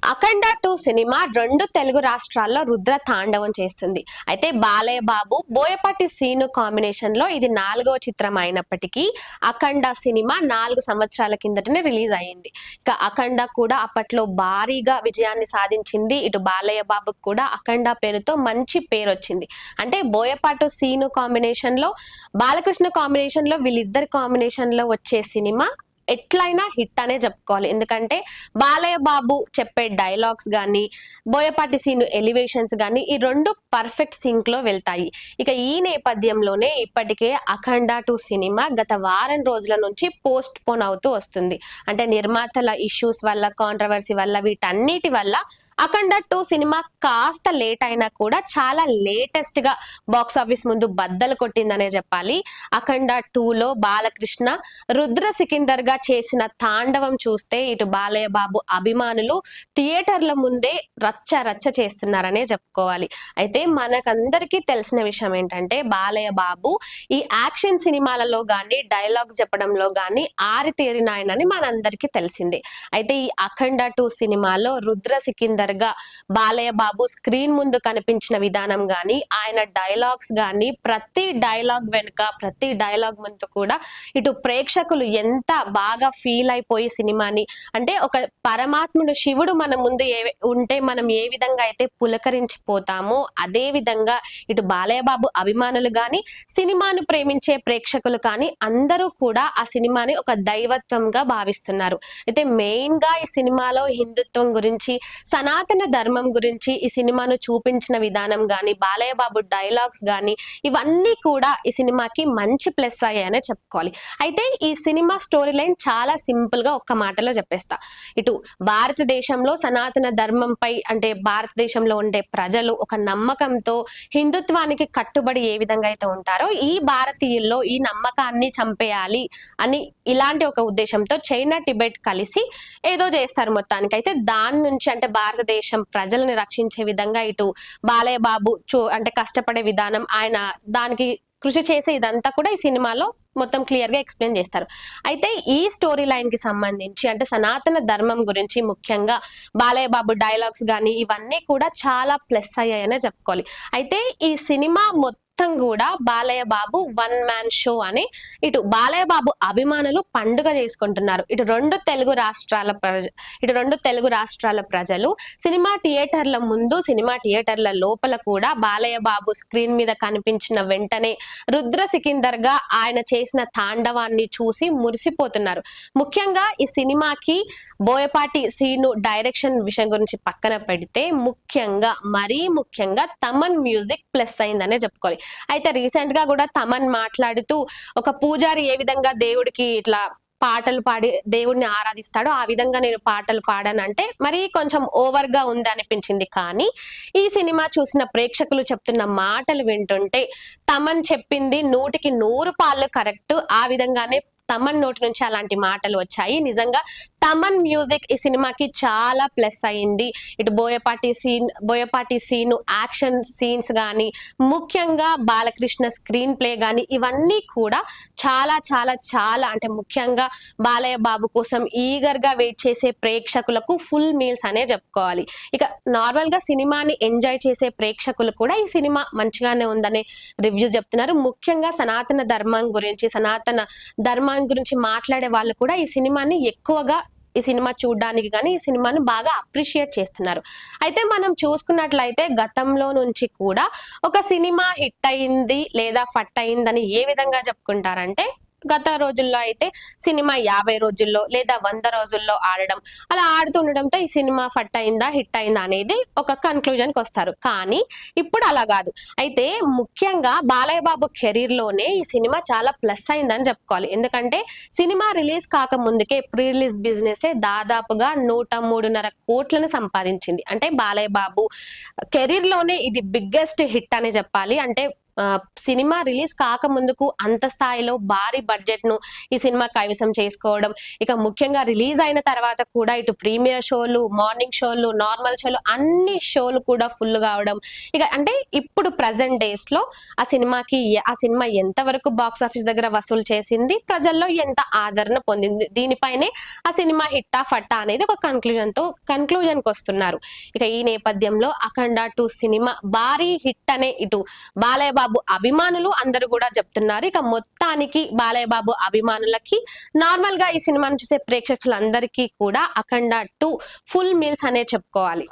అఖండ 2 cinema 2 Telugu రాష్ట్రాల్లో రుద్ర తాండవం చేస్తుంది. అయితే బాలయ్య బాబు, బోయపాటి సీను కాంబినేషన్ లో ఇది 4వ చిత్రం అయినప్పటికీ అఖండ సినిమా 4 సంవత్సరాల కిందటనే రిలీజ్ అయ్యింది. ఇక అఖండ కూడా అప్పట్లో భారీగా విజయాన్ని సాధించింది. ఇటు బాలయ్య బాబుకు కూడా అఖండ పేరుతో మంచి పేరు వచ్చింది. అంటే బోయపాటి సీను కాంబినేషన్ లో, బాలకృష్ణ కాంబినేషన్ లో, వీళ్ళిద్దరి కాంబినేషన్ లో వచ్చే సినిమా ఎట్లయినా హిట్ అనే చెప్పుకోవాలి. ఎందుకంటే బాలయ్య బాబు చెప్పే డైలాగ్స్ గానీ, బోయపాటి సీను ఎలివేషన్స్ గానీ ఈ రెండు పర్ఫెక్ట్ సింక్ లో వెళ్తాయి. ఇక ఈ నేపథ్యంలోనే ఇప్పటికే అఖండ 2 సినిమా గత వారం రోజుల నుంచి పోస్ట్ పోన్ అవుతూ వస్తుంది. అంటే నిర్మాతల ఇష్యూస్ వల్ల, కాంట్రవర్సీ వల్ల, వీటన్నిటి వల్ల అఖండ 2 సినిమా కాస్త లేట్ అయినా కూడా చాలా లేటెస్ట్ గా బాక్స్ ఆఫీస్ ముందు బద్దలు కొట్టిందనే చెప్పాలి. అఖండ 2 లో బాలకృష్ణ రుద్ర సికిందర్ గా చేసిన తాండవం చూస్తే ఇటు బాలయ్య బాబు అభిమానులు థియేటర్ల ముందే రచ్చ రచ్చ చేస్తున్నారనే చెప్పుకోవాలి. అయితే మనకందరికీ తెలిసిన విషయం ఏంటంటే బాలయ్య బాబు ఈ యాక్షన్ సినిమాలలో గానీ, డైలాగ్స్ చెప్పడంలో గానీ ఆరితేరిన ఆయనని మనందరికీ తెలిసిందే. అయితే ఈ అఖండ 2 సినిమాలో రుద్ర సికిందర్ గా బాలయ్య బాబు స్క్రీన్ ముందు కనిపించిన విధానం గానీ, ఆయన డైలాగ్స్ గానీ, ప్రతి డైలాగ్ వెనుక, ప్రతి డైలాగ్ ముందు కూడా ఇటు ప్రేక్షకులు ఎంత బాగా ఫీల్ అయిపోయి సినిమాని, అంటే ఒక పరమాత్ముడు శివుడు మన ముందు ఉంటే మనం ఏ విధంగా అయితే పులకరించిపోతామో అదే విధంగా ఇటు బాలయ్య బాబు అభిమానులు గాని, సినిమాను ప్రేమించే ప్రేక్షకులు కానీ అందరూ కూడా ఆ సినిమాని ఒక దైవత్వంగా భావిస్తున్నారు. అయితే మెయిన్ గా ఈ సినిమాలో హిందుత్వం గురించి, సనాతన ధర్మం గురించి ఈ సినిమాను చూపించిన విధానం గాని, బాలయ్య బాబు డైలాగ్స్ గాని ఇవన్నీ కూడా ఈ సినిమాకి మంచి ప్లస్ అయ్యాయనే చెప్పుకోవాలి. అయితే ఈ సినిమా స్టోరీ లైన్ చాలా సింపుల్ గా ఒక్క మాటలో చెప్పేస్తా. ఇటు భారతదేశంలో సనాతన ధర్మంపై, అంటే భారతదేశంలో ఉండే ప్రజలు ఒక నమ్మకంతో హిందుత్వానికి కట్టుబడి ఏ విధంగా అయితే ఉంటారో ఈ భారతీయుల్లో ఈ నమ్మకాన్ని చంపేయాలి అని ఇలాంటి ఒక ఉద్దేశంతో చైనా, టిబెట్ కలిసి ఏదో చేస్తారు మొత్తానికి. అయితే దాని నుంచి, అంటే భారతదేశం ప్రజలను రక్షించే విధంగా ఇటు బాలయ్య బాబు అంటే కష్టపడే విధానం, ఆయన దానికి కృషి చేసే ఇదంతా కూడా ఈ సినిమాలో మొత్తం క్లియర్ గా ఎక్స్ప్లెయిన్ చేస్తారు. అయితే ఈ స్టోరీ లైన్ కి సంబంధించి, అంటే సనాతన ధర్మం గురించి ముఖ్యంగా బాలయ్య బాబు డైలాగ్స్ గానీ ఇవన్నీ కూడా చాలా ప్లస్ అయ్యాయనే చెప్పుకోవాలి. అయితే ఈ సినిమా మొత్తం కూడా Balayya Babu one man show అని ఇటు బాలయ్య బాబు అభిమానులు పండుగ చేసుకుంటున్నారు. ఇటు రెండు తెలుగు రాష్ట్రాల ప్రజలు సినిమా థియేటర్ల ముందు, సినిమా థియేటర్ల లోపల కూడా బాలయ్య బాబు స్క్రీన్ మీద కనిపించిన వెంటనే రుద్ర సికిందర్ గా ఆయన చేసిన తాండవాన్ని చూసి మురిసిపోతున్నారు. ముఖ్యంగా ఈ సినిమాకి బోయపాటి సీను డైరెక్షన్ విషయం గురించి పక్కన పెడితే మరీ ముఖ్యంగా తమన్ మ్యూజిక్ ప్లస్ అయిందనే చెప్పుకోవాలి. అయితే రీసెంట్ గా కూడా తమన్ మాట్లాడుతూ ఒక పూజారి ఏ విధంగా దేవుడికి ఇట్లా పాటలు పాడి దేవుడిని ఆరాధిస్తాడో ఆ విధంగా నేను పాటలు పాడానంటే మరి కొంచెం ఓవర్ గా ఉంది అనిపించింది. కానీ ఈ సినిమా చూసిన ప్రేక్షకులు చెప్తున్న మాటలు వింటుంటే తమన్ చెప్పింది 100కి 100 పాళ్ళు కరెక్ట్. ఆ విధంగానే తమన్ నోటి నుంచి అలాంటి మాటలు వచ్చాయి. నిజంగా తమన్ మ్యూజిక్ ఈ సినిమాకి చాలా ప్లస్ అయింది. ఇటు బోయపాటి సీను యాక్షన్ సీన్స్ గానీ, ముఖ్యంగా బాలకృష్ణ స్క్రీన్ ప్లే గానీ ఇవన్నీ కూడా చాలా చాలా చాలా, అంటే ముఖ్యంగా బాలయ్య బాబు కోసం ఈగర్ గా వెయిట్ చేసే ప్రేక్షకులకు ఫుల్ మీల్స్ అనే చెప్పుకోవాలి. ఇక నార్మల్ గా సినిమాని ఎంజాయ్ చేసే ప్రేక్షకులు కూడా ఈ సినిమా మంచిగానే ఉందనే రివ్యూ చెప్తున్నారు. ముఖ్యంగా సనాతన ధర్మం గురించి మాట్లాడే వాళ్ళు కూడా ఈ సినిమాని ఎక్కువగా ఈ సినిమా చూడడానికి కానీ ఈ సినిమాను బాగా అప్రిషియేట్ చేస్తున్నారు. అయితే మనం చూసుకున్నట్లయితే గతంలో నుంచి కూడా ఒక సినిమా హిట్ అయింది లేదా ఫట్ అయిందని ఏ విధంగా చెప్పుకుంటారంటే, గత రోజుల్లో అయితే సినిమా 50 రోజుల్లో లేదా 100 రోజుల్లో ఆడడం, అలా ఆడుతుండడంతో ఈ సినిమా ఫట్ అయిందా హిట్ అయిందా అనేది ఒక కన్క్లూజన్ కి వస్తారు. కానీ ఇప్పుడు అలా కాదు. అయితే ముఖ్యంగా బాలయ్య బాబు కెరీర్ లోనే ఈ సినిమా చాలా ప్లస్ అయిందని చెప్పుకోవాలి. ఎందుకంటే సినిమా రిలీజ్ కాక ముందుకే ప్రీ రిలీజ్ బిజినెస్ దాదాపుగా 103.5 కోట్లను సంపాదించింది. అంటే బాలయ్య బాబు కెరీర్ లోనే ఇది బిగ్గెస్ట్ హిట్ అని చెప్పాలి. అంటే సినిమా రిలీజ్ కాకముందుకు అంత స్థాయిలో భారీ బడ్జెట్ ను ఈ సినిమా కైవసం చేసుకోవడం, ఇక ముఖ్యంగా రిలీజ్ అయిన తర్వాత కూడా ఇటు ప్రీమియర్ షోలు, మార్నింగ్ షోలు, నార్మల్ షోలు అన్ని షోలు కూడా ఫుల్ కావడం, ఇక అంటే ఇప్పుడు ప్రజెంట్ డేస్ లో ఆ సినిమా ఎంత వరకు బాక్స్ ఆఫీస్ దగ్గర వసూలు చేసింది, ప్రజల్లో ఎంత ఆదరణ పొందింది, దీనిపైనే ఆ సినిమా హిట్టా ఫట్టా అనేది ఒక కన్క్లూజన్ కి వస్తున్నారు. ఇక ఈ నేపథ్యంలో అఖండ 2 సినిమా భారీ హిట్ అనే ఇటు బాలయ్య బాబు అభిమానులు అందరూ కూడా చెప్తున్నారు. ఇక మొత్తానికి బాలయ్య బాబు అభిమానులకి, నార్మల్ గా ఈ సినిమాను చూసే ప్రేక్షకులందరికీ కూడా అఖండ 2 ఫుల్ మీల్స్ అనే చెప్పుకోవాలి.